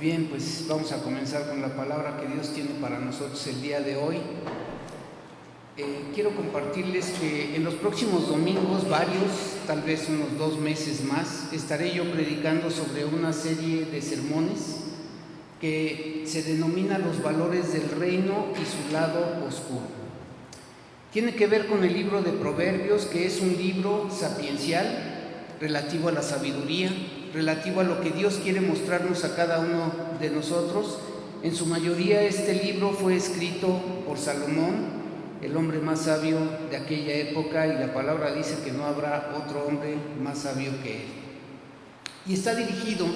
bien, pues vamos a comenzar con la palabra que Dios tiene para nosotros el día de hoy. Quiero compartirles que en los próximos domingos, varios, tal vez unos 2 meses más, estaré yo predicando sobre una serie de sermones que se denomina Los valores del reino y su lado oscuro. Tiene que ver con el libro de Proverbios, que es un libro sapiencial, relativo a la sabiduría, relativo a lo que Dios quiere mostrarnos a cada uno de nosotros. En su mayoría este libro fue escrito por Salomón, el hombre más sabio de aquella época, y la palabra dice que no habrá otro hombre más sabio que él. Y está dirigido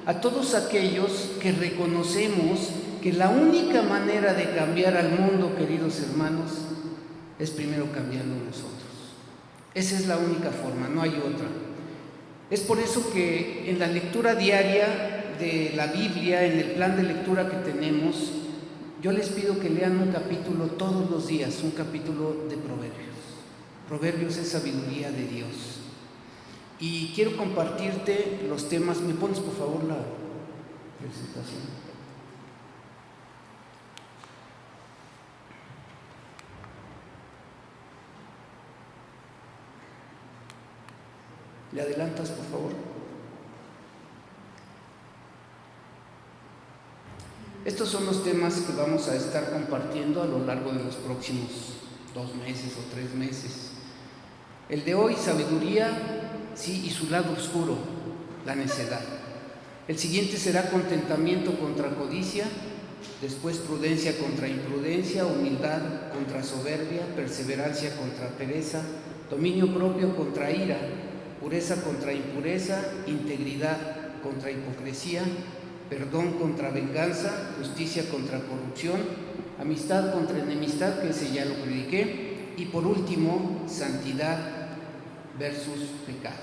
a todos aquellos que reconocemos que la única manera de cambiar al mundo, queridos hermanos, es primero cambiando nosotros. Esa es la única forma, no hay otra. Es por eso que en la lectura diaria de la Biblia, en el plan de lectura que tenemos, yo les pido que lean un capítulo todos los días, un capítulo de Proverbios. Proverbios es sabiduría de Dios. Y quiero compartirte los temas. ¿Me pones por favor la presentación? ¿Le adelantas, por favor? Estos son los temas que vamos a estar compartiendo a lo largo de los próximos 2 meses o 3 meses. El de hoy, sabiduría, sí, y su lado oscuro, la necedad. El siguiente será contentamiento contra codicia, después prudencia contra imprudencia, humildad contra soberbia, perseverancia contra pereza, dominio propio contra ira, pureza contra impureza, integridad contra hipocresía, perdón contra venganza, justicia contra corrupción, amistad contra enemistad, que ese ya lo prediqué, y por último, santidad versus pecado.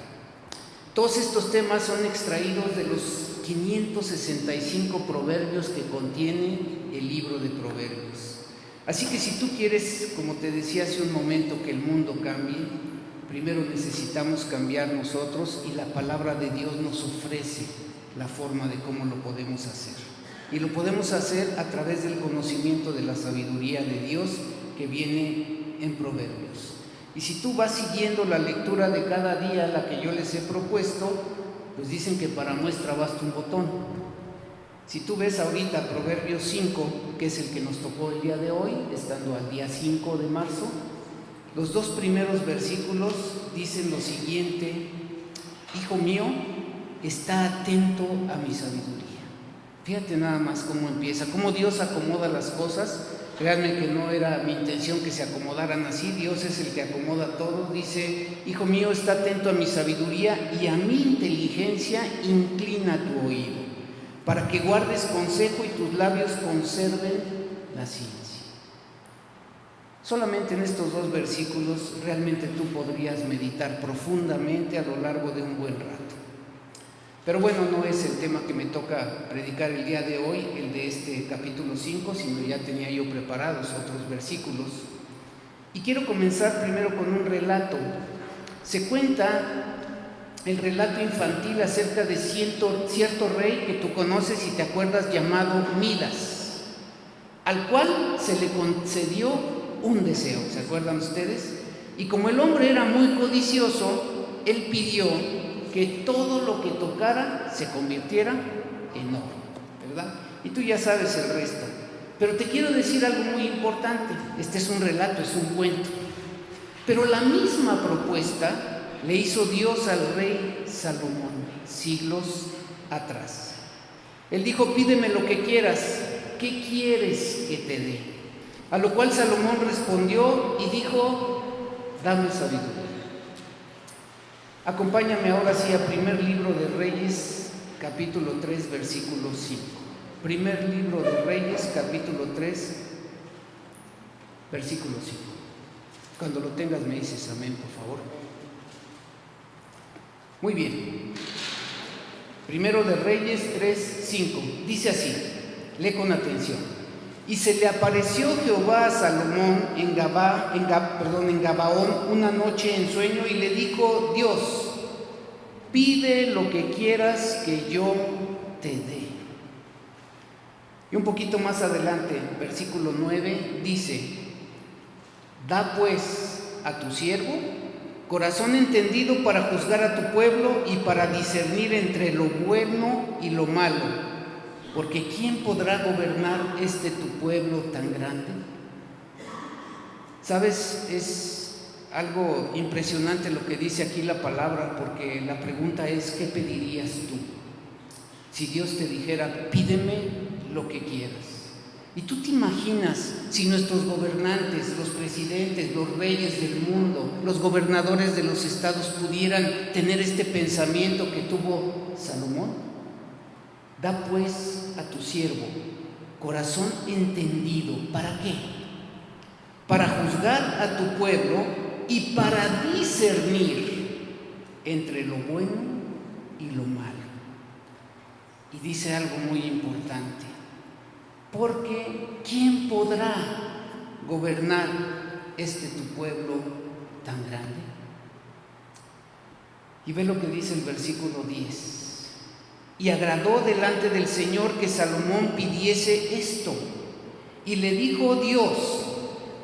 Todos estos temas son extraídos de los 565 proverbios que contiene el libro de Proverbios. Así que si tú quieres, como te decía hace un momento, que el mundo cambie, primero necesitamos cambiar nosotros, y la palabra de Dios nos ofrece la forma de cómo lo podemos hacer. Y lo podemos hacer a través del conocimiento de la sabiduría de Dios que viene en Proverbios. Y si tú vas siguiendo la lectura de cada día, la que yo les he propuesto, pues dicen que para muestra basta un botón. Si tú ves ahorita Proverbios 5, que es el que nos tocó el día de hoy, estando al día 5 de marzo, los 2 primeros versículos dicen lo siguiente: Hijo mío, está atento a mi sabiduría. Fíjate nada más cómo empieza, cómo Dios acomoda las cosas. Créanme que no era mi intención que se acomodaran así. Dios es el que acomoda todo. Dice: Hijo mío, está atento a mi sabiduría, y a mi inteligencia inclina tu oído, para que guardes consejo y tus labios conserven la ciencia. Solamente en estos 2 versículos realmente tú podrías meditar profundamente a lo largo de un buen rato. Pero bueno, no es el tema que me toca predicar el día de hoy, el de este capítulo 5, sino ya tenía yo preparados otros versículos. Y quiero comenzar primero con un relato. Se cuenta el relato infantil acerca de cierto rey que tú conoces y te acuerdas, llamado Midas, al cual se le concedió un deseo. ¿Se acuerdan ustedes? Y como el hombre era muy codicioso, él pidió que todo lo que tocara se convirtiera en oro, ¿verdad? Y tú ya sabes el resto. Pero te quiero decir algo muy importante. Este es un relato, es un cuento. Pero la misma propuesta le hizo Dios al rey Salomón siglos atrás. Él dijo: pídeme lo que quieras. ¿Qué quieres que te dé? A lo cual Salomón respondió y dijo: dame sabiduría. Acompáñame ahora sí a primer libro de Reyes, capítulo 3, versículo 5. Primer libro de Reyes, capítulo 3, versículo 5. Cuando lo tengas me dices amén, por favor. Muy bien. Primero de Reyes 3, 5. Dice así, lee con atención. Y se le apareció Jehová a Salomón en Gabaón una noche en sueño, y le dijo Dios: pide lo que quieras que yo te dé. Y un poquito más adelante, versículo 9, dice: da pues a tu siervo corazón entendido para juzgar a tu pueblo y para discernir entre lo bueno y lo malo, porque ¿quién podrá gobernar tu pueblo tan grande? ¿Sabes? Es algo impresionante lo que dice aquí la palabra, porque la pregunta es: ¿qué pedirías tú? Si Dios te dijera: pídeme lo que quieras. Y tú te imaginas si nuestros gobernantes, los presidentes, los reyes del mundo, los gobernadores de los estados pudieran tener este pensamiento que tuvo Salomón. Da pues a tu siervo corazón entendido. ¿Para qué? Para juzgar a tu pueblo y para discernir entre lo bueno y lo malo. Y dice algo muy importante: porque ¿quién podrá gobernar tu pueblo tan grande? Y ve lo que dice el versículo 10: y agradó delante del Señor que Salomón pidiese esto, y le dijo Dios: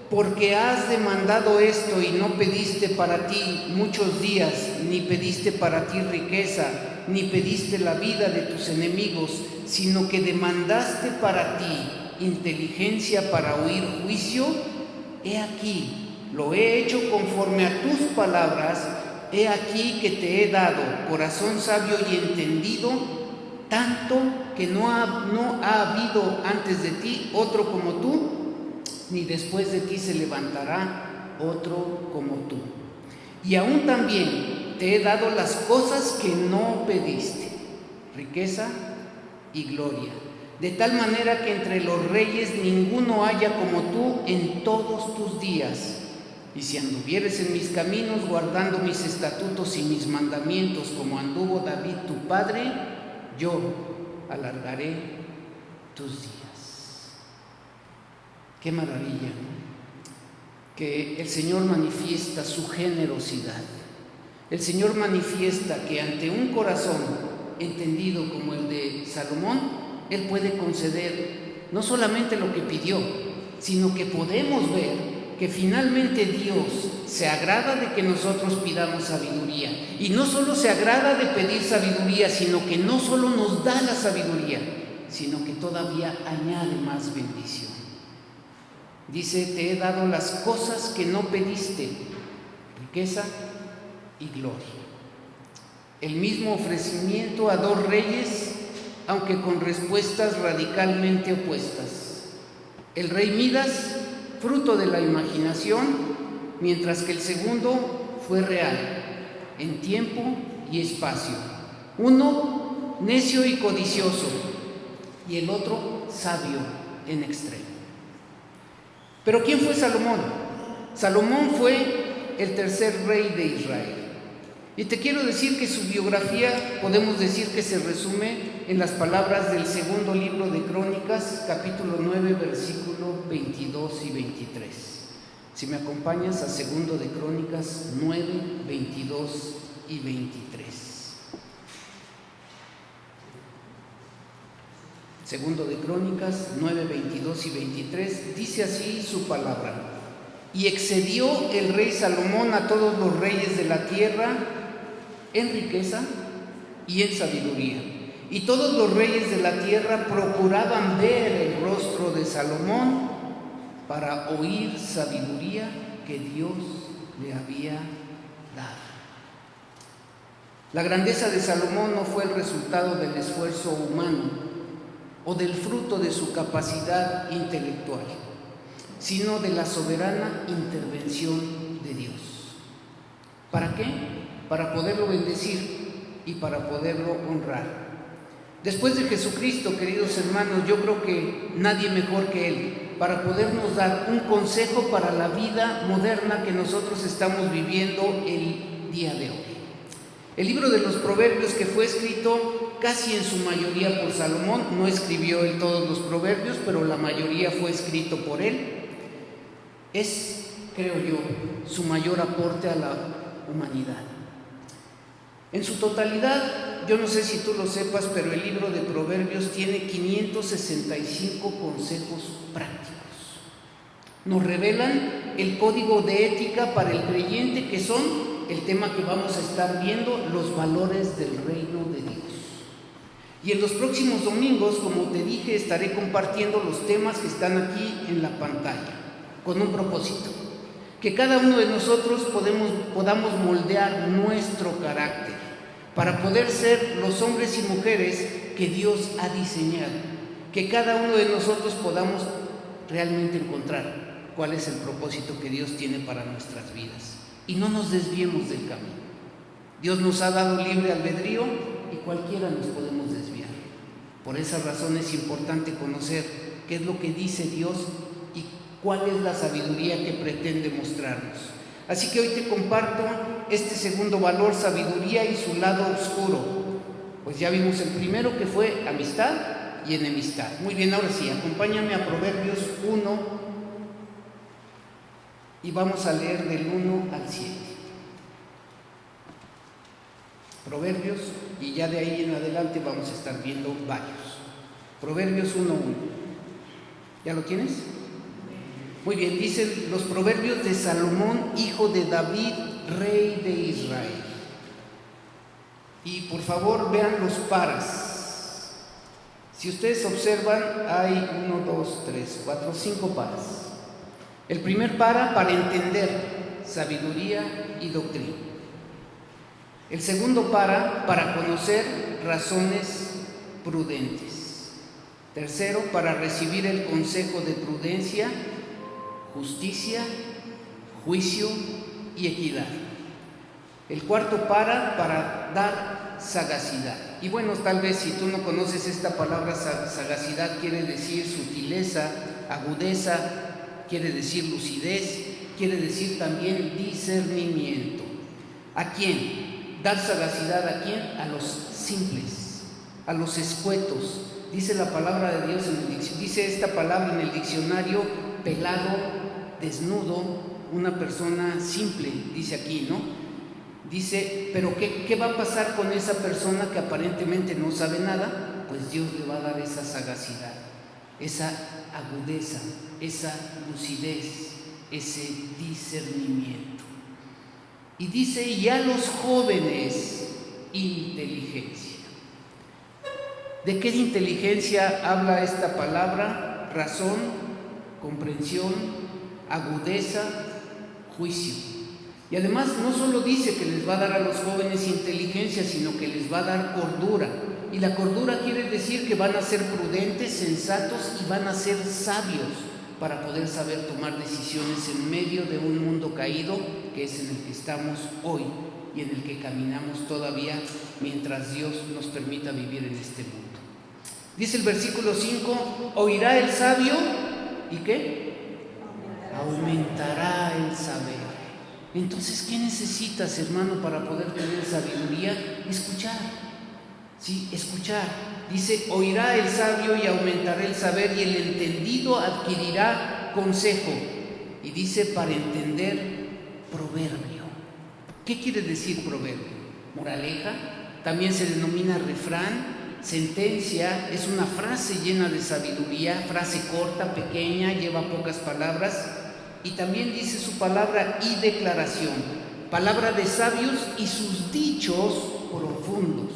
porque has demandado esto y no pediste para ti muchos días, ni pediste para ti riqueza, ni pediste la vida de tus enemigos, sino que demandaste para ti inteligencia para oír juicio, he aquí, lo he hecho conforme a tus palabras, he aquí que te he dado corazón sabio y entendido, tanto que no ha habido antes de ti otro como tú, ni después de ti se levantará otro como tú. Y aún también te he dado las cosas que no pediste, riqueza y gloria, de tal manera que entre los reyes ninguno haya como tú en todos tus días. Y si anduvieres en mis caminos, guardando mis estatutos y mis mandamientos, como anduvo David tu padre, yo alargaré tus días. Qué maravilla, ¿no? Que el Señor manifiesta su generosidad. El Señor manifiesta que ante un corazón entendido como el de Salomón, Él puede conceder no solamente lo que pidió, sino que podemos ver que finalmente Dios se agrada de que nosotros pidamos sabiduría. Y no solo se agrada de pedir sabiduría, sino que no solo nos da la sabiduría, sino que todavía añade más bendición. Dice: te he dado las cosas que no pediste, riqueza y gloria. El mismo ofrecimiento a dos reyes, aunque con respuestas radicalmente opuestas. El rey Midas, fruto de la imaginación, mientras que el segundo fue real, en tiempo y espacio. Uno necio y codicioso, y el otro sabio en extremo. Pero ¿quién fue Salomón? Salomón fue el tercer rey de Israel. Y te quiero decir que su biografía podemos decir que se resume en las palabras del segundo libro de Crónicas, capítulo 9, versículo 22 y 23. Si me acompañas a segundo de Crónicas 9, 22 y 23. Segundo de Crónicas 9, 22 y 23, dice así su palabra: y excedió el rey Salomón a todos los reyes de la tierra en riqueza y en sabiduría. Y todos los reyes de la tierra procuraban ver el rostro de Salomón para oír sabiduría que Dios le había dado. La grandeza de Salomón no fue el resultado del esfuerzo humano o del fruto de su capacidad intelectual, sino de la soberana intervención de Dios. ¿Para qué? Para poderlo bendecir y para poderlo honrar. Después de Jesucristo, queridos hermanos, yo creo que nadie mejor que Él para podernos dar un consejo para la vida moderna que nosotros estamos viviendo el día de hoy. El libro de los Proverbios, que fue escrito casi en su mayoría por Salomón, no escribió él todos los proverbios, pero la mayoría fue escrito por él, es, creo yo, su mayor aporte a la humanidad. En su totalidad, yo no sé si tú lo sepas, pero el libro de Proverbios tiene 565 consejos prácticos. Nos revelan el código de ética para el creyente, que son el tema que vamos a estar viendo, los valores del reino de Dios. Y en los próximos domingos, como te dije, estaré compartiendo los temas que están aquí en la pantalla, con un propósito: que cada uno de nosotros podamos moldear nuestro carácter para poder ser los hombres y mujeres que Dios ha diseñado, que cada uno de nosotros podamos realmente encontrar cuál es el propósito que Dios tiene para nuestras vidas y no nos desviemos del camino. Dios nos ha dado libre albedrío y cualquiera nos podemos desviar. Por esa razón es importante conocer qué es lo que dice Dios y cuál es la sabiduría que pretende mostrarnos. Así que hoy te comparto este segundo valor, sabiduría y su lado oscuro. Pues ya vimos el primero, que fue amistad y enemistad. Muy bien, ahora sí, acompáñame a Proverbios 1 y vamos a leer del 1 al 7. Proverbios, y ya de ahí en adelante vamos a estar viendo varios. Proverbios 1:1. ¿Ya lo tienes? Muy bien, dicen los proverbios de Salomón, hijo de David, rey de Israel. Y por favor vean los paras. Si ustedes observan, hay 5 paras. El primer para entender sabiduría y doctrina. El segundo para conocer razones prudentes. Tercero, para recibir el consejo de prudencia, justicia, juicio y equidad. El cuarto para dar sagacidad. Y bueno, tal vez si tú no conoces esta palabra, sagacidad quiere decir sutileza, agudeza, quiere decir lucidez, quiere decir también discernimiento. ¿A quién? Dar sagacidad, ¿a quién? A los simples, a los escuetos. Dice la palabra de Dios dice esta palabra en el diccionario: pelado, desnudo, una persona simple, dice aquí, ¿no? Dice, pero ¿qué va a pasar con esa persona que aparentemente no sabe nada? Pues Dios le va a dar esa sagacidad, esa agudeza, esa lucidez, ese discernimiento. Y dice, y a los jóvenes, inteligencia. ¿De qué inteligencia habla esta palabra? Razón, comprensión, agudeza, juicio. Y además no solo dice que les va a dar a los jóvenes inteligencia, sino que les va a dar cordura. Y la cordura quiere decir que van a ser prudentes, sensatos y van a ser sabios para poder saber tomar decisiones en medio de un mundo caído, que es en el que estamos hoy y en el que caminamos todavía mientras Dios nos permita vivir en este mundo. Dice el versículo 5, oirá el sabio, ¿y qué? Aumentará el saber. Entonces, ¿qué necesitas, hermano, para poder tener sabiduría? Escuchar, ¿sí? Escuchar. Dice, oirá el sabio y aumentará el saber, y el entendido adquirirá consejo. Y dice, para entender, proverbio. ¿Qué quiere decir proverbio? Moraleja, también se denomina refrán, sentencia, es una frase llena de sabiduría, frase corta, pequeña, lleva pocas palabras. Y también dice su palabra y declaración, palabra de sabios y sus dichos profundos.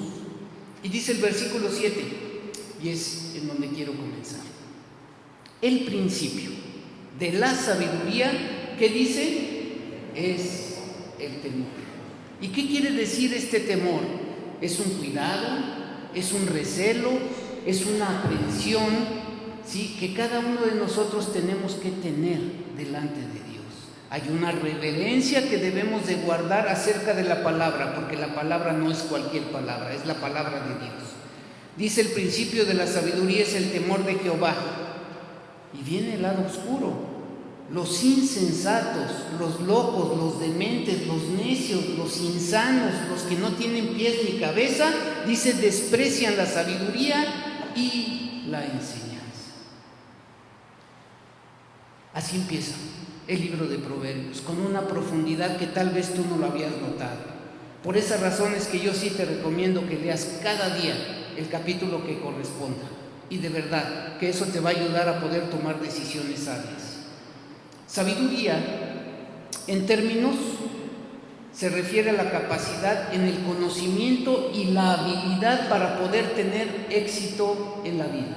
Y dice el versículo 7, y es en donde quiero comenzar. El principio de la sabiduría, ¿qué dice? Es el temor. ¿Y qué quiere decir este temor? Es un cuidado, es un recelo, es una aprensión, ¿sí? Que cada uno de nosotros tenemos que tener delante de Dios. Hay una reverencia que debemos de guardar acerca de la palabra, porque la palabra no es cualquier palabra, es la palabra de Dios. Dice el principio de la sabiduría es el temor de Jehová. Y viene el lado oscuro. Los insensatos, los locos, los dementes, los necios, los insanos, los que no tienen pies ni cabeza, dice, desprecian la sabiduría y la enseñanza. Así empieza el libro de Proverbios, con una profundidad que tal vez tú no lo habías notado. Por esa razón es que yo sí te recomiendo que leas cada día el capítulo que corresponda. Y de verdad que eso te va a ayudar a poder tomar decisiones sabias. Sabiduría, en términos, se refiere a la capacidad en el conocimiento y la habilidad para poder tener éxito en la vida.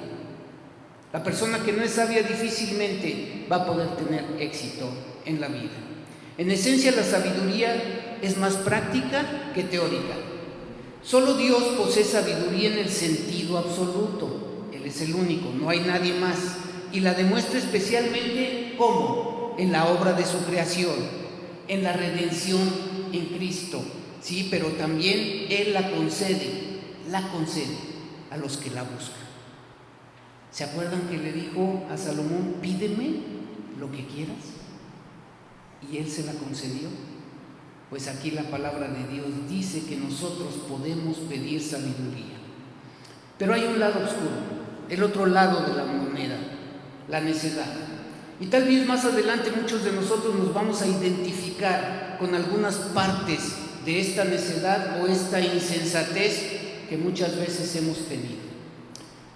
La persona que no es sabia difícilmente va a poder tener éxito en la vida. En esencia, la sabiduría es más práctica que teórica. Solo Dios posee sabiduría en el sentido absoluto. Él es el único, no hay nadie más. Y la demuestra especialmente, ¿cómo? En la obra de su creación, en la redención en Cristo, sí, pero también Él la concede a los que la buscan. ¿Se acuerdan que le dijo a Salomón, pídeme lo que quieras? Y Él se la concedió. Pues aquí la palabra de Dios dice que nosotros podemos pedir sabiduría. Pero hay un lado oscuro, el otro lado de la moneda, la necedad. Y tal vez más adelante muchos de nosotros nos vamos a identificar con algunas partes de esta necedad o esta insensatez que muchas veces hemos tenido.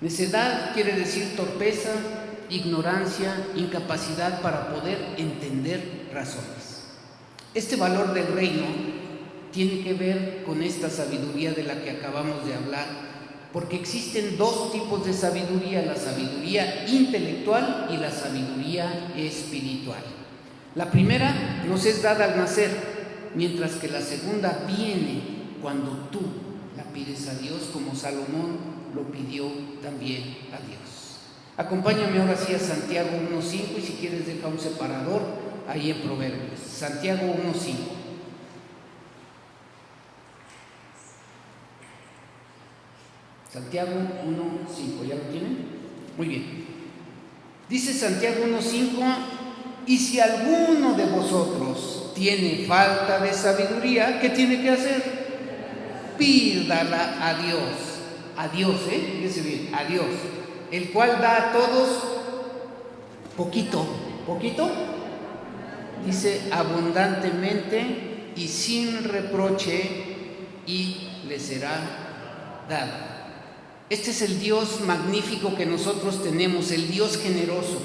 Necedad quiere decir torpeza, ignorancia, incapacidad para poder entender razones. Este valor del reino tiene que ver con esta sabiduría de la que acabamos de hablar, porque existen dos tipos de sabiduría: la sabiduría intelectual y la sabiduría espiritual. La primera nos es dada al nacer, mientras que la segunda viene cuando tú la pides a Dios, como Salomón lo pidió también a Dios. Acompáñame ahora sí a Santiago 1:5, y si quieres deja un separador ahí en Proverbios. Santiago 1:5. Santiago 1:5, ¿ya lo tienen? Muy bien. Dice Santiago 1:5: y si alguno de vosotros tiene falta de sabiduría, ¿qué tiene que hacer? Pídala a Dios. A Dios, fíjense bien, a Dios, el cual da a todos poquito, dice abundantemente y sin reproche, y le será dado. Este es el Dios magnífico que nosotros tenemos, el Dios generoso,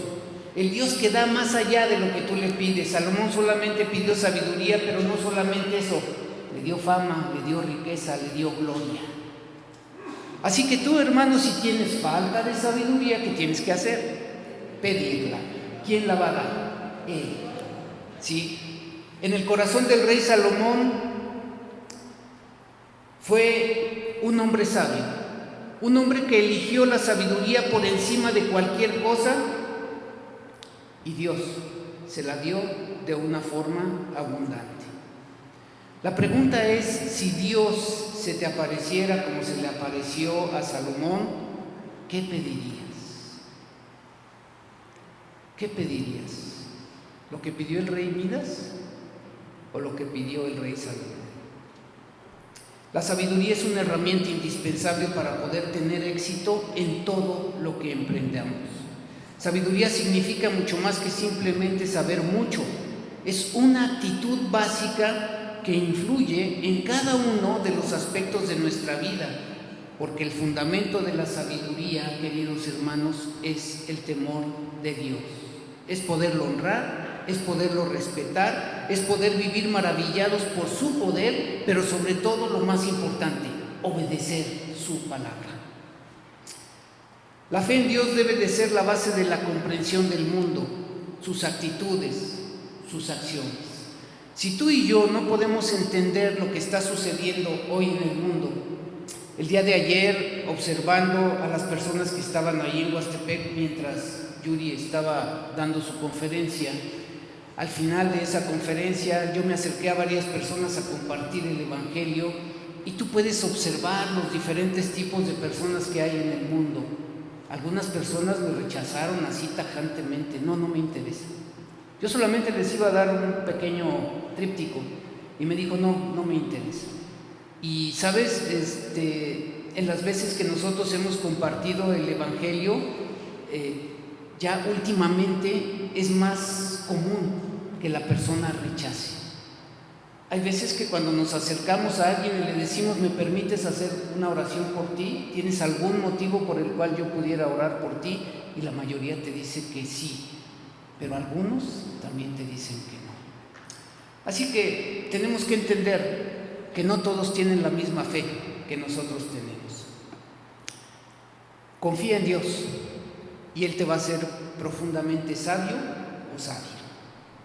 el Dios que da más allá de lo que tú le pides. Salomón solamente pidió sabiduría, pero no solamente eso, le dio fama, le dio riqueza, le dio gloria. Así que tú, hermano, si tienes falta de sabiduría, ¿qué tienes que hacer? Pedirla. ¿Quién la va a dar? Él. ¿Sí? En el corazón del rey Salomón fue un hombre sabio, un hombre que eligió la sabiduría por encima de cualquier cosa, y Dios se la dio de una forma abundante. La pregunta es, si Dios se te apareciera como se le apareció a Salomón, ¿qué pedirías? ¿Qué pedirías? ¿Lo que pidió el rey Midas o lo que pidió el rey Salomón? La sabiduría es una herramienta indispensable para poder tener éxito en todo lo que emprendamos. Sabiduría significa mucho más que simplemente saber mucho. Es una actitud básica que influye en cada uno de los aspectos de nuestra vida, porque el fundamento de la sabiduría, queridos hermanos, es el temor de Dios. Es poderlo honrar, es poderlo respetar, es poder vivir maravillados por su poder, pero sobre todo, lo más importante, obedecer su palabra. La fe en Dios debe de ser la base de la comprensión del mundo, sus actitudes, sus acciones. Si tú y yo no podemos entender lo que está sucediendo hoy en el mundo, el día de ayer, observando a las personas que estaban ahí en Huastepec mientras Yuri estaba dando su conferencia, al final de esa conferencia yo me acerqué a varias personas a compartir el Evangelio, y tú puedes observar los diferentes tipos de personas que hay en el mundo. Algunas personas me rechazaron así tajantemente: no me interesa. Yo solamente les iba a dar un pequeño tríptico y me dijo: no me interesa. Y sabes, en las veces que nosotros hemos compartido el Evangelio, ya últimamente es más común que la persona rechace. Hay veces que cuando nos acercamos a alguien y le decimos, ¿me permites hacer una oración por ti? ¿Tienes algún motivo por el cual yo pudiera orar por ti? Y la mayoría te dice que sí, pero algunos también te dicen que no. Así que tenemos que entender que no todos tienen la misma fe que nosotros tenemos. Confía en Dios y Él te va a hacer profundamente sabio o sabia.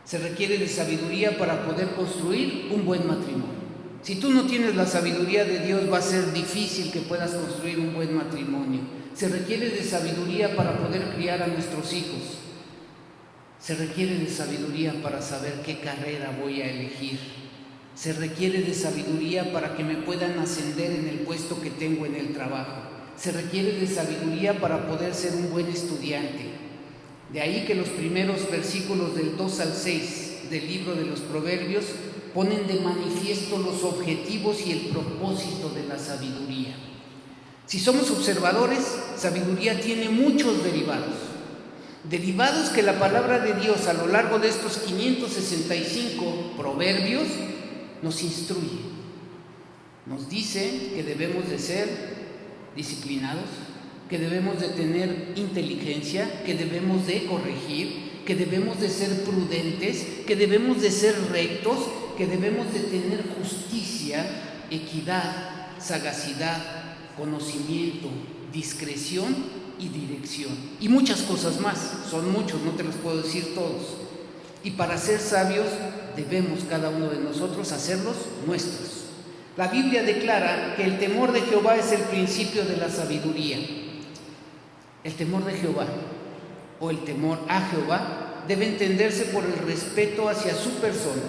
Se requiere de sabiduría para poder construir un buen matrimonio. Si tú no tienes la sabiduría de Dios, va a ser difícil que puedas construir un buen matrimonio. Se requiere de sabiduría para poder criar a nuestros hijos. Se requiere de sabiduría para saber qué carrera voy a elegir. Se requiere de sabiduría para que me puedan ascender en el puesto que tengo en el trabajo. Se requiere de sabiduría para poder ser un buen estudiante. De ahí que los primeros versículos del 2 al 6 del libro de los Proverbios ponen de manifiesto los objetivos y el propósito de la sabiduría. Si somos observadores, sabiduría tiene muchos derivados. Derivados que la palabra de Dios a lo largo de estos 565 proverbios nos instruye. Nos dice que debemos de ser disciplinados, que debemos de tener inteligencia, que debemos de corregir, que debemos de ser prudentes, que debemos de ser rectos, que debemos de tener justicia, equidad, sagacidad, conocimiento, discreción y dirección. Y muchas cosas más, son muchos, no te los puedo decir todos. Y para ser sabios debemos cada uno de nosotros hacerlos nuestros. La Biblia declara que el temor de Jehová es el principio de la sabiduría. El temor de Jehová o el temor a Jehová debe entenderse por el respeto hacia su persona,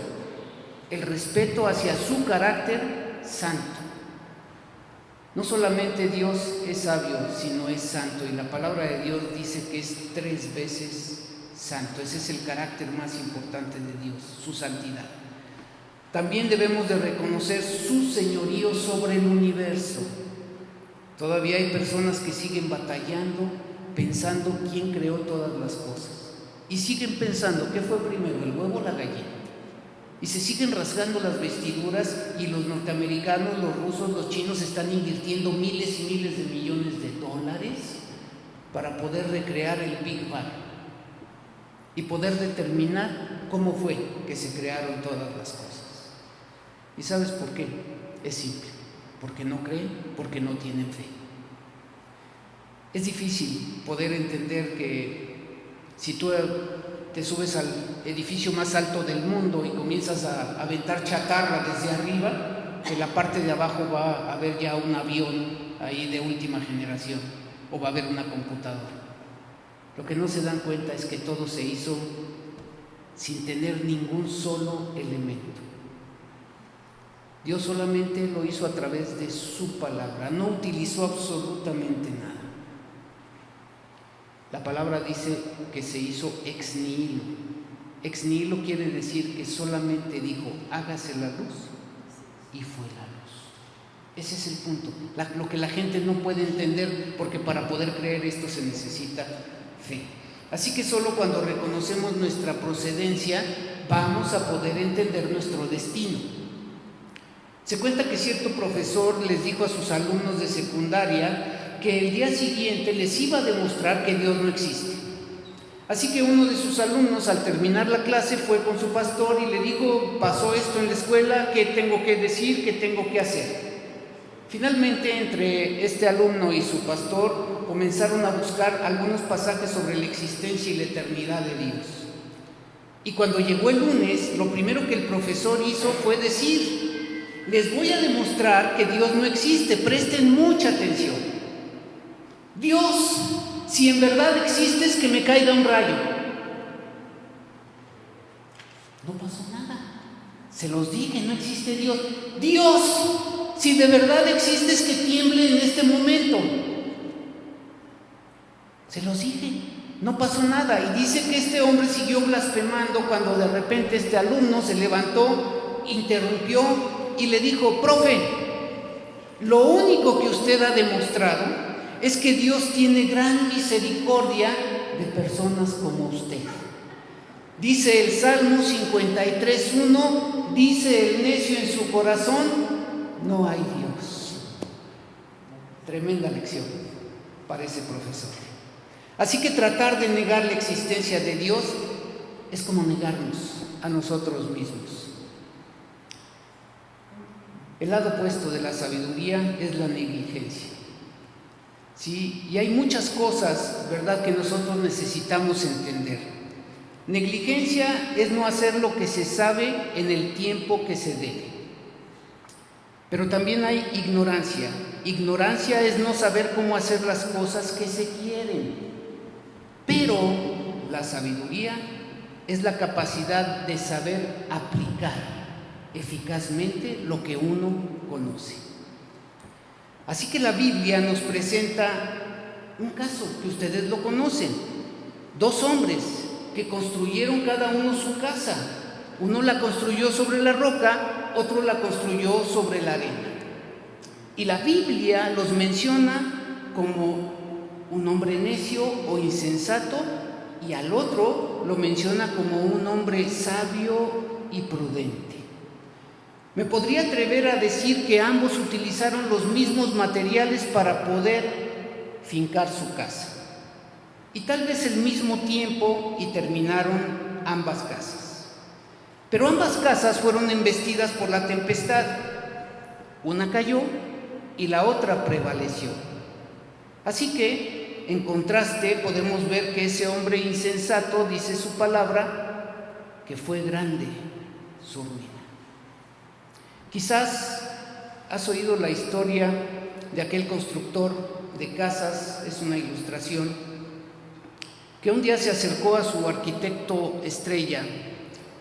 el respeto hacia su carácter santo. No solamente Dios es sabio, sino es santo, y la palabra de Dios dice que es 3 veces santo. Ese es el carácter más importante de Dios, su santidad. También debemos de reconocer su señorío sobre el universo. Todavía hay personas que siguen batallando, pensando quién creó todas las cosas. Y siguen pensando, ¿qué fue primero, el huevo o la gallina? Y se siguen rasgando las vestiduras, y los norteamericanos, los rusos, los chinos están invirtiendo miles y miles de millones de dólares para poder recrear el Big Bang y poder determinar cómo fue que se crearon todas las cosas. ¿Y sabes por qué? Es simple, porque no creen, porque no tienen fe. Es difícil poder entender que si tú te subes al edificio más alto del mundo y comienzas a aventar chatarra desde arriba, que la parte de abajo va a haber ya un avión ahí de última generación, o va a haber una computadora. Lo que no se dan cuenta es que todo se hizo sin tener ningún solo elemento. Dios solamente lo hizo a través de su palabra, no utilizó absolutamente nada. La palabra dice que se hizo ex nihilo. Ex nihilo quiere decir que solamente dijo, hágase la luz, y fue la luz. Ese es el punto, lo que la gente no puede entender, porque para poder creer esto se necesita fe. Así que solo cuando reconocemos nuestra procedencia vamos a poder entender nuestro destino. Se cuenta que cierto profesor les dijo a sus alumnos de secundaria que el día siguiente les iba a demostrar que Dios no existe. Así que uno de sus alumnos, al terminar la clase, fue con su pastor y le dijo, pasó esto en la escuela, ¿qué tengo que decir? ¿Qué tengo que hacer? Finalmente, entre este alumno y su pastor, comenzaron a buscar algunos pasajes sobre la existencia y la eternidad de Dios. Y cuando llegó el lunes, lo primero que el profesor hizo fue decir, les voy a demostrar que Dios no existe, presten mucha atención. Dios, si en verdad existe, es que me caiga un rayo. No pasó nada. Se los dije, no existe Dios. Dios, si de verdad existe, es que tiemble en este momento. Se los dije, no pasó nada. Y dice que este hombre siguió blasfemando cuando de repente este alumno se levantó, interrumpió y le dijo, profe, lo único que usted ha demostrado es que Dios tiene gran misericordia de personas como usted. Dice el Salmo 53:1, dice el necio en su corazón, no hay Dios. Tremenda lección para ese profesor. Así que tratar de negar la existencia de Dios es como negarnos a nosotros mismos. El lado opuesto de la sabiduría es la negligencia. Sí, y hay muchas cosas, ¿verdad?, que nosotros necesitamos entender. Negligencia es no hacer lo que se sabe en el tiempo que se debe. Pero también hay ignorancia. Ignorancia es no saber cómo hacer las cosas que se quieren. Pero la sabiduría es la capacidad de saber aplicar eficazmente lo que uno conoce. Así que la Biblia nos presenta un caso que ustedes lo conocen. 2 hombres que construyeron cada uno su casa. Uno la construyó sobre la roca, otro la construyó sobre la arena. Y la Biblia los menciona como un hombre necio o insensato, y al otro lo menciona como un hombre sabio y prudente. Me podría atrever a decir que ambos utilizaron los mismos materiales para poder fincar su casa. Y tal vez el mismo tiempo, y terminaron ambas casas. Pero ambas casas fueron embestidas por la tempestad. Una cayó y la otra prevaleció. Así que, en contraste, podemos ver que ese hombre insensato, dice su palabra, que fue grande su ruina. Quizás has oído la historia de aquel constructor de casas, es una ilustración, que un día se acercó a su arquitecto estrella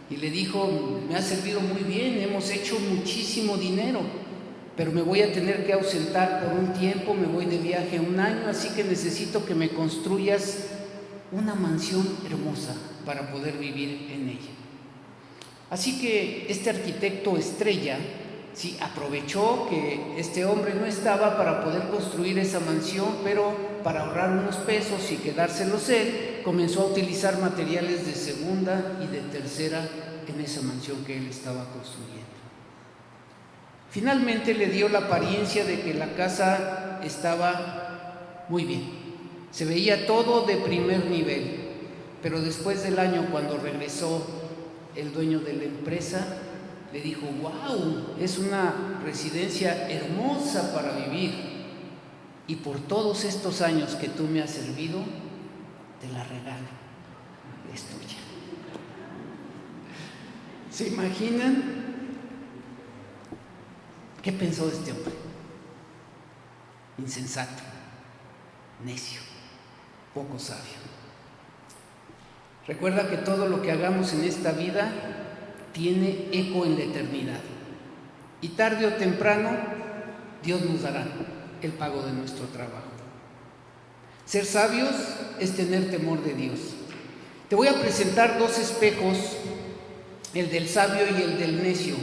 y le dijo: me ha servido muy bien, hemos hecho muchísimo dinero, pero me voy a tener que ausentar por un tiempo, me voy de viaje 1 año, así que necesito que me construyas una mansión hermosa para poder vivir en ella. Así que este arquitecto estrella sí aprovechó que este hombre no estaba para poder construir esa mansión, pero para ahorrar unos pesos y quedárselos él, comenzó a utilizar materiales de segunda y de tercera en esa mansión que él estaba construyendo. Finalmente le dio la apariencia de que la casa estaba muy bien, se veía todo de primer nivel, pero después del año, cuando regresó el dueño de la empresa, le dijo: wow, es una residencia hermosa para vivir, y por todos estos años que tú me has servido, te la regalo, es tuya. ¿Se imaginan qué pensó este hombre? Insensato, necio, poco sabio. Recuerda que todo lo que hagamos en esta vida tiene eco en la eternidad, y tarde o temprano Dios nos dará el pago de nuestro trabajo. Ser sabios es tener temor de Dios. Te voy a presentar 2 espejos, el del sabio y el del necio,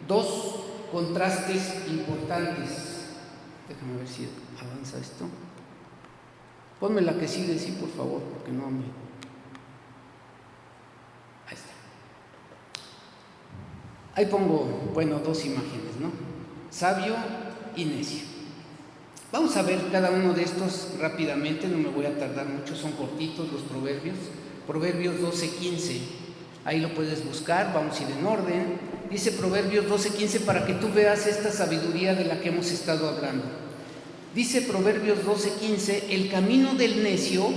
2 contrastes importantes. Déjame ver si avanza esto. Ponme la que sigue, sí, por favor, porque no me... Ahí está. Ahí pongo, 2 imágenes, ¿no? Sabio y necio. Vamos a ver cada uno de estos rápidamente, no me voy a tardar mucho, son cortitos los proverbios. Proverbios 12:15, ahí lo puedes buscar, vamos a ir en orden. Dice Proverbios 12:15 para que tú veas esta sabiduría de la que hemos estado hablando. Dice Proverbios 12:15, el camino del necio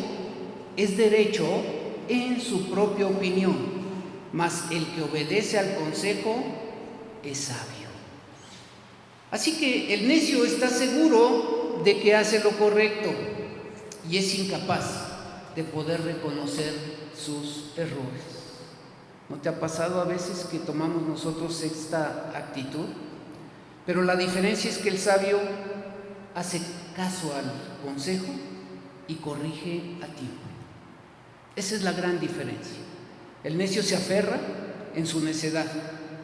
es derecho en su propia opinión, mas el que obedece al consejo es sabio. Así que el necio está seguro de que hace lo correcto y es incapaz de poder reconocer sus errores. ¿No te ha pasado a veces que tomamos nosotros esta actitud? Pero la diferencia es que el sabio hace caso al consejo y corrige a tiempo. Esa es la gran diferencia. El necio se aferra en su necedad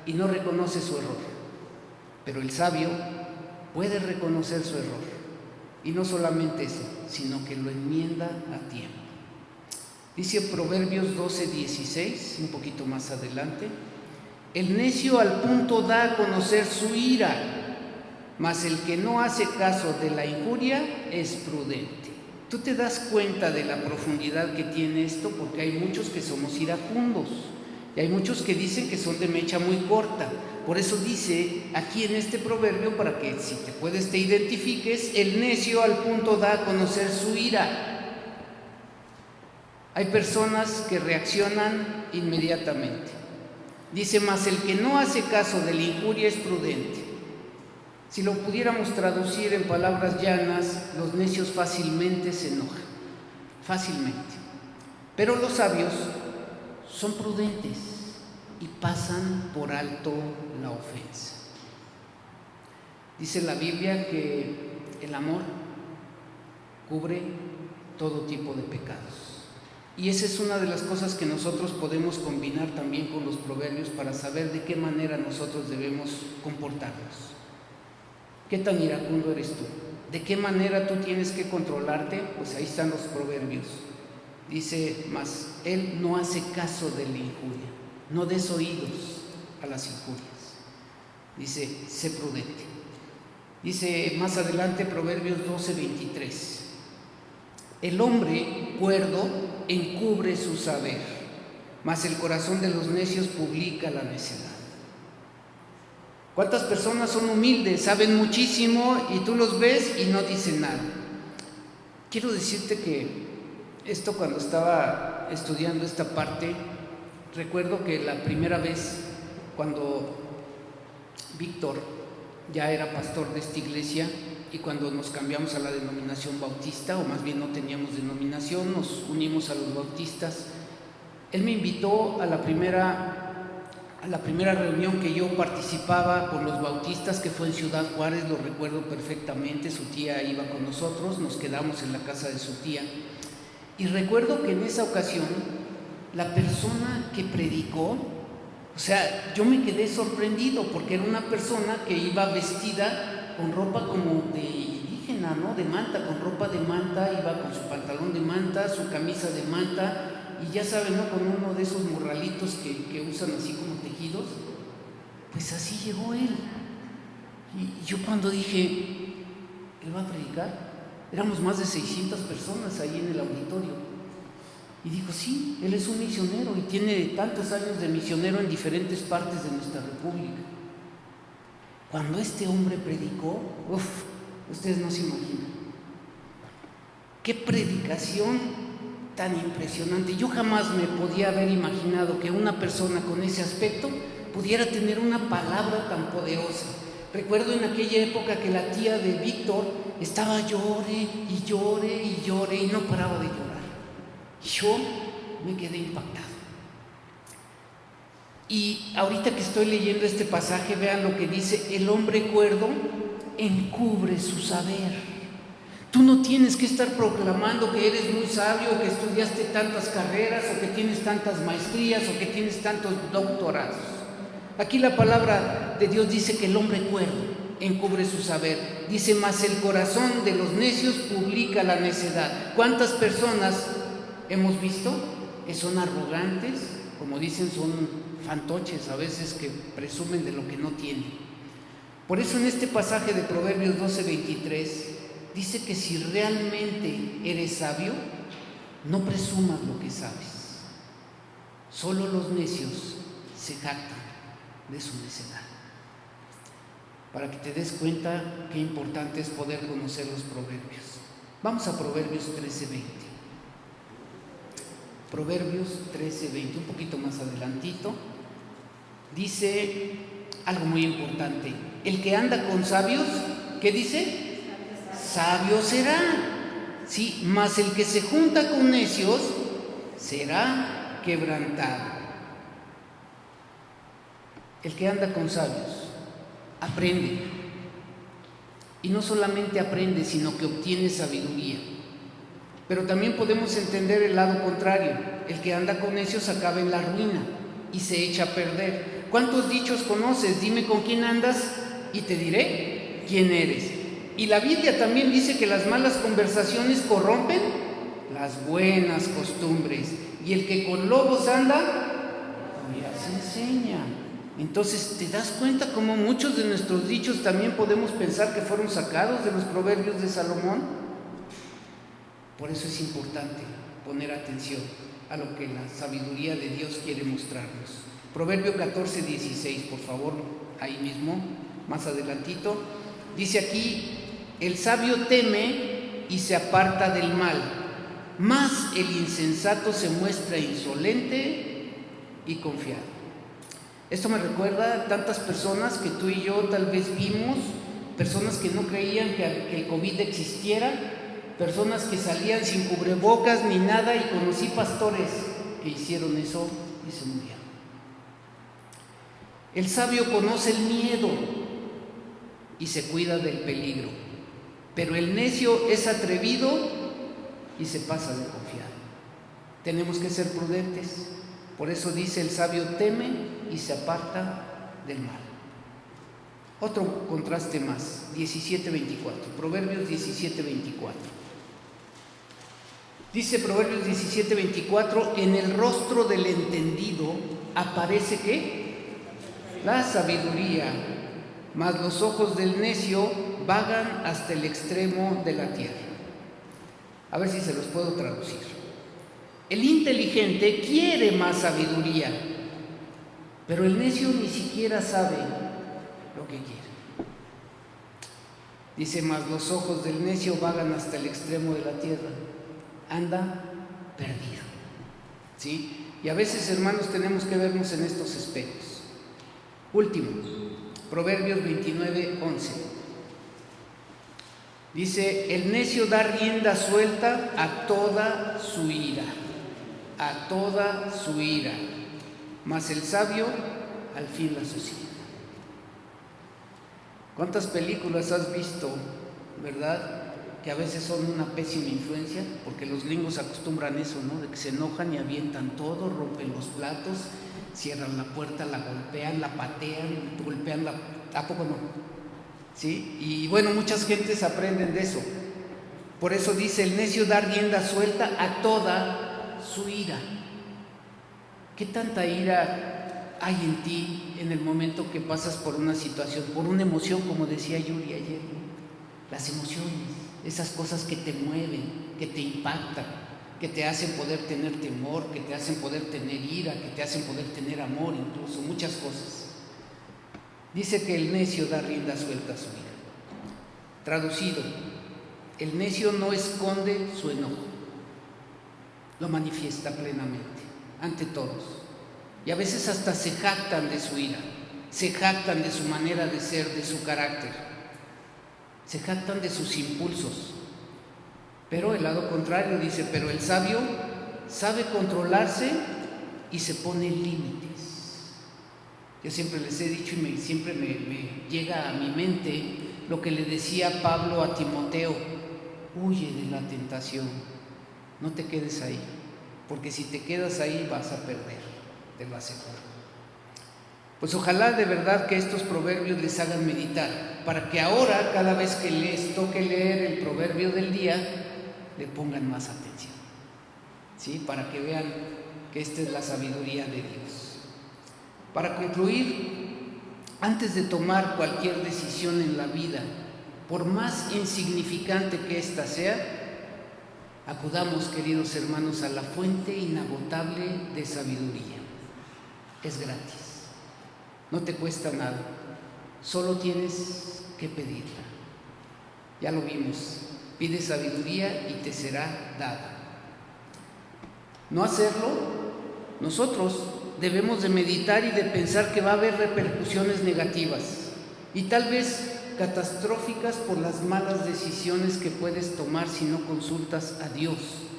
y no reconoce su error, pero el sabio puede reconocer su error, y no solamente eso, sino que lo enmienda a tiempo. Dice Proverbios 12:16, un poquito más adelante: el necio al punto da a conocer su ira, mas el que no hace caso de la injuria es prudente. Tú te das cuenta de la profundidad que tiene esto, porque hay muchos que somos iracundos y hay muchos que dicen que son de mecha muy corta. Por eso dice aquí en este proverbio, para que si te puedes te identifiques: el necio al punto da a conocer su ira. Hay personas que reaccionan inmediatamente. Dice: mas el que no hace caso de la injuria es prudente. Si lo pudiéramos traducir en palabras llanas, los necios fácilmente se enojan, fácilmente. Pero los sabios son prudentes y pasan por alto la ofensa. Dice la Biblia que el amor cubre todo tipo de pecados. Y esa es una de las cosas que nosotros podemos combinar también con los proverbios para saber de qué manera nosotros debemos comportarnos. ¿Qué tan iracundo eres tú? ¿De qué manera tú tienes que controlarte? Pues ahí están los proverbios. Dice: mas él no hace caso de la injuria, no des oídos a las injurias. Dice: sé prudente. Dice más adelante Proverbios 12:23: el hombre cuerdo encubre su saber, mas el corazón de los necios publica la necedad. ¿Cuántas personas son humildes, saben muchísimo y tú los ves y no dicen nada? Quiero decirte que esto, cuando estaba estudiando esta parte, recuerdo que la primera vez cuando Víctor ya era pastor de esta iglesia y cuando nos cambiamos a la denominación bautista, o más bien no teníamos denominación, nos unimos a los bautistas, él me invitó a la primera reunión que yo participaba con los bautistas, que fue en Ciudad Juárez, lo recuerdo perfectamente. Su tía iba con nosotros, nos quedamos en la casa de su tía, y recuerdo que en esa ocasión la persona que predicó, o sea, yo me quedé sorprendido porque era una persona que iba vestida con ropa como de indígena, ¿no? De manta, con ropa de manta, iba con su pantalón de manta, su camisa de manta, y ya saben, ¿no? Con uno de esos morralitos que usan así como tejidos. Pues así llegó él. Y yo cuando dije: ¿él va a predicar? Éramos más de 600 personas ahí en el auditorio. Y dijo: sí, él es un misionero y tiene tantos años de misionero en diferentes partes de nuestra república. Cuando este hombre predicó, ustedes no se imaginan. ¡Qué predicación tan impresionante! Yo jamás me podía haber imaginado que una persona con ese aspecto pudiera tener una palabra tan poderosa. Recuerdo en aquella época que la tía de Víctor estaba llore y llore y llore y no paraba de llorar. Yo me quedé impactado. Y ahorita que estoy leyendo este pasaje, vean lo que dice: el hombre cuerdo encubre su saber. Tú no tienes que estar proclamando que eres muy sabio, o que estudiaste tantas carreras, o que tienes tantas maestrías, o que tienes tantos doctorados. Aquí la palabra de Dios dice que el hombre cuerdo encubre su saber. Dice: mas el corazón de los necios publica la necedad. ¿Cuántas personas hemos visto que son arrogantes? Como dicen, son fantoches a veces, que presumen de lo que no tienen. Por eso en este pasaje de Proverbios 12:23 dice que si realmente eres sabio, no presumas lo que sabes. Solo los necios se jactan de su necedad. Para que te des cuenta qué importante es poder conocer los proverbios. Vamos a Proverbios 13:20. Proverbios 13:20, un poquito más adelantito, dice algo muy importante: el que anda con sabios, ¿qué dice? Sabio será. Sí, mas el que se junta con necios será quebrantado. El que anda con sabios aprende, y no solamente aprende, sino que obtiene sabiduría. Pero también podemos entender el lado contrario: el que anda con necios acaba en la ruina y se echa a perder. ¿Cuántos dichos conoces? Dime con quién andas y te diré quién eres. Y la Biblia también dice que las malas conversaciones corrompen la las buenas costumbres. Y el que con lobos anda, se enseña. Entonces, ¿te das cuenta cómo muchos de nuestros dichos también podemos pensar que fueron sacados de los proverbios de Salomón? Por eso es importante poner atención a lo que la sabiduría de Dios quiere mostrarnos. Proverbio 14:16, por favor, ahí mismo, más adelantito. Dice aquí: el sabio teme y se aparta del mal, mas el insensato se muestra insolente y confiado. Esto me recuerda a tantas personas que tú y yo tal vez vimos, personas que no creían que el COVID existiera, personas que salían sin cubrebocas ni nada, y conocí pastores que hicieron eso y se murieron. El sabio conoce el miedo y se cuida del peligro, pero el necio es atrevido y se pasa de confiado. Tenemos que ser prudentes. Por eso dice: el sabio teme y se aparta del mal. Otro contraste más, 17:24, Proverbios 17:24. Dice Proverbios 17:24: en el rostro del entendido aparece ¿qué? La sabiduría, mas los ojos del necio vagan hasta el extremo de la tierra. A ver si se los puedo traducir. El inteligente quiere más sabiduría, pero el necio ni siquiera sabe lo que quiere. Dice: mas los ojos del necio vagan hasta el extremo de la tierra. Anda perdido. ¿Sí? Y a veces, hermanos, tenemos que vernos en estos espejos. Último, Proverbios 29:11. Dice: el necio da rienda suelta a toda su ira, mas el sabio al fin la sosiega. ¿Cuántas películas has visto, verdad, que a veces son una pésima influencia? Porque los gringos acostumbran eso, ¿no? De que se enojan y avientan todo, rompen los platos, cierran la puerta, la golpean, la patean, golpean la... ¿A poco no? ¿Sí? Y bueno, muchas gentes aprenden de eso. Por eso dice: el necio da rienda suelta a toda su ira. ¿Qué tanta ira hay en ti en el momento que pasas por una situación, por una emoción, como decía Yuri ayer, ¿no? Las emociones, esas cosas que te mueven, que te impactan, que te hacen poder tener temor, que te hacen poder tener ira, que te hacen poder tener amor, incluso muchas cosas. Dice que el necio da rienda suelta a su ira. Traducido: el necio no esconde su enojo, lo manifiesta plenamente ante todos. Y a veces hasta se jactan de su ira, se jactan de su manera de ser, de su carácter, se jactan de sus impulsos. Pero el lado contrario dice: pero el sabio sabe controlarse y se pone límites. Yo siempre les he dicho y siempre me llega a mi mente lo que le decía Pablo a Timoteo: huye de la tentación, no te quedes ahí, porque si te quedas ahí vas a perder, te lo aseguro. Pues ojalá de verdad que estos proverbios les hagan meditar, para que ahora, cada vez que les toque leer el proverbio del día, le pongan más atención, ¿sí? Para que vean que esta es la sabiduría de Dios. Para concluir, antes de tomar cualquier decisión en la vida, por más insignificante que ésta sea, acudamos, queridos hermanos, a la fuente inagotable de sabiduría. Es gratis, no te cuesta nada, solo tienes que pedirla. Ya lo vimos: pide sabiduría y te será dada. No hacerlo, nosotros debemos de meditar y de pensar que va a haber repercusiones negativas y tal vez catastróficas por las malas decisiones que puedes tomar si no consultas a Dios,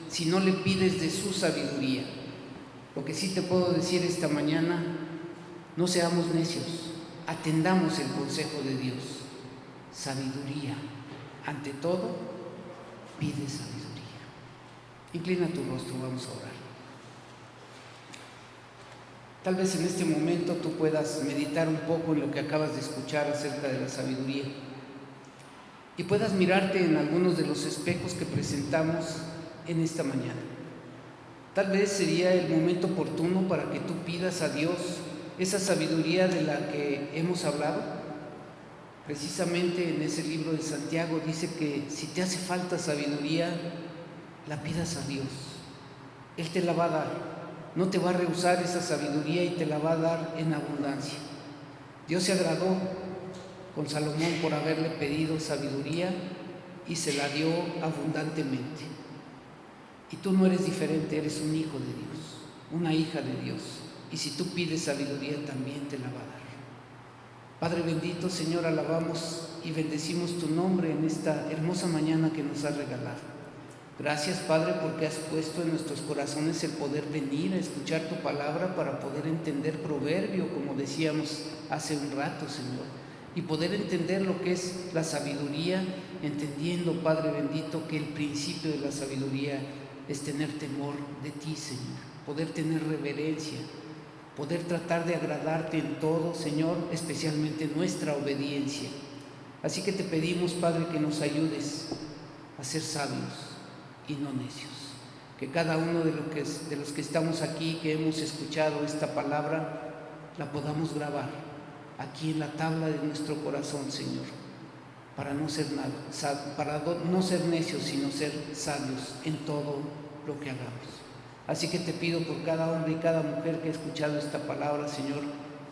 si no le pides de su sabiduría. Lo que sí te puedo decir esta mañana: no seamos necios, atendamos el consejo de Dios. Sabiduría, ante todo, pide sabiduría. Inclina tu rostro, vamos a orar. Tal vez en este momento tú puedas meditar un poco en lo que acabas de escuchar acerca de la sabiduría y puedas mirarte en algunos de los espejos que presentamos en esta mañana. Tal vez sería el momento oportuno para que tú pidas a Dios esa sabiduría de la que hemos hablado. Precisamente en ese libro de Santiago dice que si te hace falta sabiduría, la pidas a Dios. Él te la va a dar. No te va a rehusar esa sabiduría y te la va a dar en abundancia. Dios se agradó con Salomón por haberle pedido sabiduría y se la dio abundantemente. Y tú no eres diferente, eres un hijo de Dios, una hija de Dios. Y si tú pides sabiduría, también te la va a dar. Padre bendito, Señor, alabamos y bendecimos tu nombre en esta hermosa mañana que nos has regalado. Gracias, Padre, porque has puesto en nuestros corazones el poder venir a escuchar tu palabra para poder entender proverbio, como decíamos hace un rato, Señor, y poder entender lo que es la sabiduría, entendiendo, Padre bendito, que el principio de la sabiduría es tener temor de ti, Señor, poder tener reverencia, poder tratar de agradarte en todo, Señor, especialmente nuestra obediencia. Así que te pedimos, Padre, que nos ayudes a ser sabios y no necios, que cada uno de los que estamos aquí, que hemos escuchado esta palabra, la podamos grabar aquí en la tabla de nuestro corazón, Señor, para no ser necios, sino ser sabios en todo lo que hagamos. Así que te pido por cada hombre y cada mujer que ha escuchado esta palabra, Señor,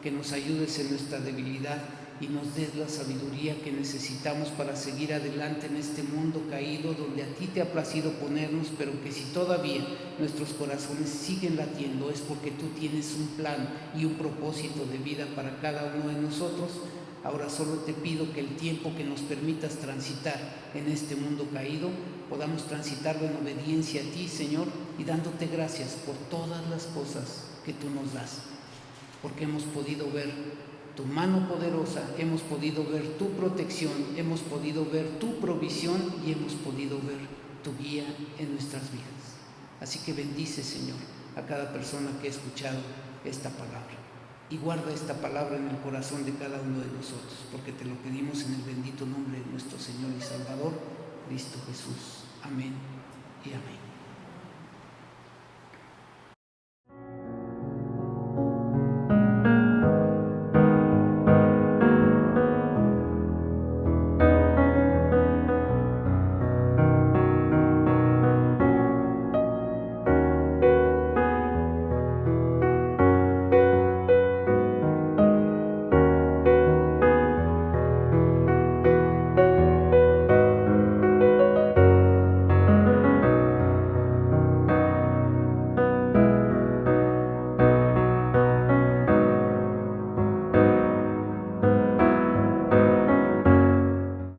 que nos ayudes en nuestra debilidad y nos des la sabiduría que necesitamos para seguir adelante en este mundo caído donde a ti te ha placido ponernos, pero que si todavía nuestros corazones siguen latiendo es porque tú tienes un plan y un propósito de vida para cada uno de nosotros. Ahora solo te pido que el tiempo que nos permitas transitar en este mundo caído, podamos transitarlo en obediencia a ti, Señor, y dándote gracias por todas las cosas que tú nos das, porque hemos podido ver tu mano poderosa, hemos podido ver tu protección, hemos podido ver tu provisión y hemos podido ver tu guía en nuestras vidas. Así que bendice, Señor, a cada persona que ha escuchado esta palabra y guarda esta palabra en el corazón de cada uno de nosotros, porque te lo pedimos en el bendito nombre de nuestro Señor y Salvador, Cristo Jesús. Amén y amén.